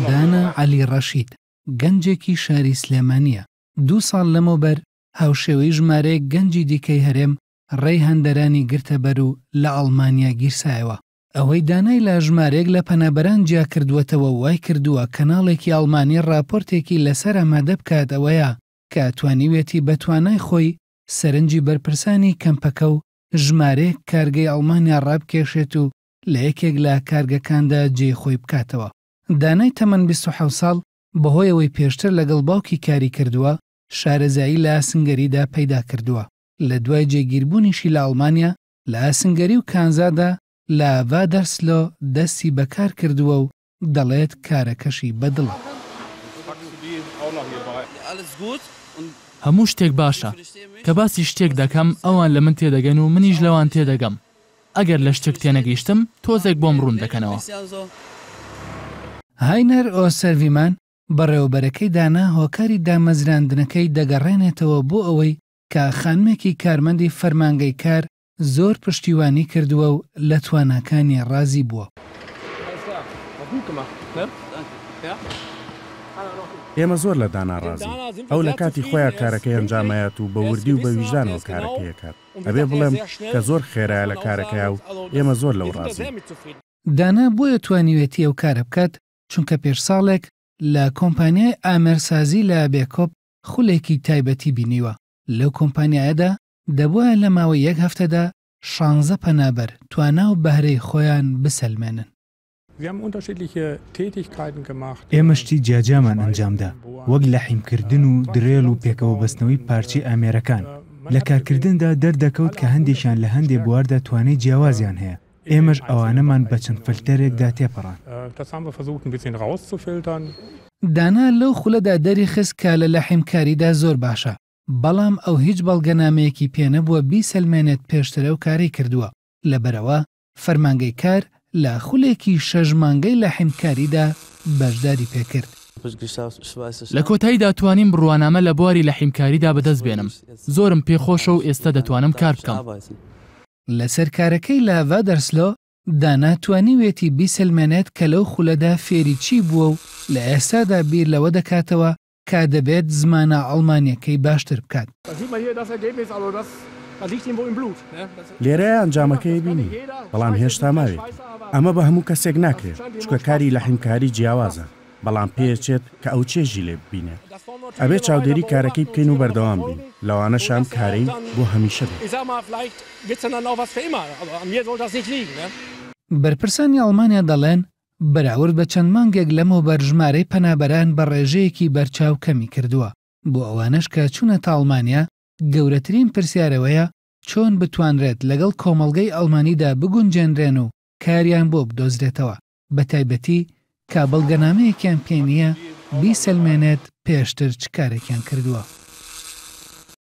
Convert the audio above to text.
دانا علی ڕەشید گەنجێکی شاری سلێمانیە. 2 ساڵ لەمەوبەر هاوشێوەی ژمارەیەک گەنجی دیکەی هەرێم ڕێی هەندەرانی گرتە بەر و لە ئەڵمانیا گیرسایەوە. ئەوەی دانای لە ژمارەیەک لە پەنابەران جیا کردووەتەوە وای کردووە کەناڵێکی ئەڵمانی راپۆرتێکی لەسەر ئامادە بکات ئەوەیە کە توانیوێتی بە توانای خۆی سەرنجی بەرپرسانی کەمپەکە و ژمارەیەک کارگەی ئەڵمانیا ڕابکێشێت و لە یەکێک لە کارگەکاندا جێی خۆی بکاتەوە. دانای تەمەن 27 ساڵ بەهۆی ئەوەی پێشتر لەگەڵ باوکی کاری کردووە شارەزایی لە ئاسنگەریدا پەیدا کردووە. لە دوای جێگیربوونیشی لە ئەڵمانیا لە ئاسنگەری و کانزادا لە ڤادەرسلۆ دەستی بەکار کردووە و دەڵێت کارەکەشی بەدڵە. هەموو شتێک باشە کە باسی شتێک دەکەم ئەوان لە من تێدەگەن و منیش لەوان تێدەگەم. ئەگەر لە شتێک تێنەگەیشتم تۆزێک بۆم ڕوون دەکەنەوە. هاینەر ئۆسەرڤیمان بەڕێوەبەرەکەی دانا هۆکاری دامەزراندنەکەی دەگەڕێنێتەوە بۆ ئەوەی کە خانمێکی کارمەندی فەرمانگەی کار زۆر پشتیوانی کردووە و لە تواناکانی ڕازی بووە. ئێمە زۆر لە دانا ڕازی. ئەو لە کاتی خۆیان کارەکەی ئەنجامایەت و بە وردی و بە ویژدانەوە کارەکەیەکات. ئەبێ بڵێم کە زۆر خێرایە لە کارەکەی و ئێمە زۆر لەو ڕازی. دانا بۆیە توانیوێتی ئەو کارە بکات چونکە پێش ساڵێک لە کۆمپانیای ئامێرسازی لە بێکۆپ خولێکی تایبەتی بینیوە. لەو کۆمپانیایەدا دەبووە لە ماوەی 1 هەفتەدا 16 پەنابەر توانا و بەهرەی خۆیان بسەلمێنن. ئێمە شتی جیاجامان ئەنجامدا وەک لە حیمکردن و درێڵ و پێکەوە بەستنەوەی پارچی ئامێرەکان. لە کارکردندا دەردەکەوت کە هەندێکیان لە هەندێک بواردا توانای جیاوازیان هەیە. ئێمەش ئەوانەمان بە چەند فلتەرێکدا تێپەڕان. دانا لەو خولەدا دەری خست کە لە لەحیمکاریدا زۆر باشە، بەڵام ئەو هیچ بەڵگەنامەیەکی پێنەبووە بیسەلمێنێت پێشترە و کاری کردووە. لەبەرەوە فەرمانگەی کار لە خولێکی 6 مانگەی لەحیمکاریدا بەشداری پێکرد. لە کۆتاییدا توانیم بڕوانامە لە بواری لەحیمکاریدا بەدەست بێنم. زۆرم پێخۆشە و ئێستا دەتوانم کار بکەم. لەسەر کارەکەی لە ڤادەرسلۆ دانا توانیوێتی بیسەلمێنێت کە لەو خولەدا فێری چی بووە و لە ئێستادا بیر لەوە دەکاتەوە کا دەبێت زمانە ئەڵمانیەکەی باشتر بکات. لێرەیە ئەنجامەکەی بینی، بەڵام هێشتا ماوێت. ئەمە بە هەموو کەسێک ناکرێت چکە کاری لەحیمکاری جیاوازە، بەڵام پێچێت کە ئەو چێژی لێ ببینێت. ئەبێ چاودێری کارەکەی بکەین و بەردەوام بین، لەوانەشان کارەی بۆ هەمیشە بێت. بەرپرسانی ئەڵمانیا دەڵێن بەراورد بە چەند مانگێک لەمەوبەر ژمارەی پەنابەران بە ڕێژەیەکی بەرچاو کەمی کردووە. بۆ ئەوانش کە چوونەتە ئەڵمانیا گەورەترین پرسیارەوەیە چۆن بتوانرێت لەگەڵ کۆمەڵگەی ئەڵمانیدا بگونجێنرێن و کاریان بۆ بدۆزرێتەوە، بە تایبەتی کا بەڵگەنامەیەکیان پێ نییە بیسەلمێنێت پێشتر چ کارێکیان کردووە.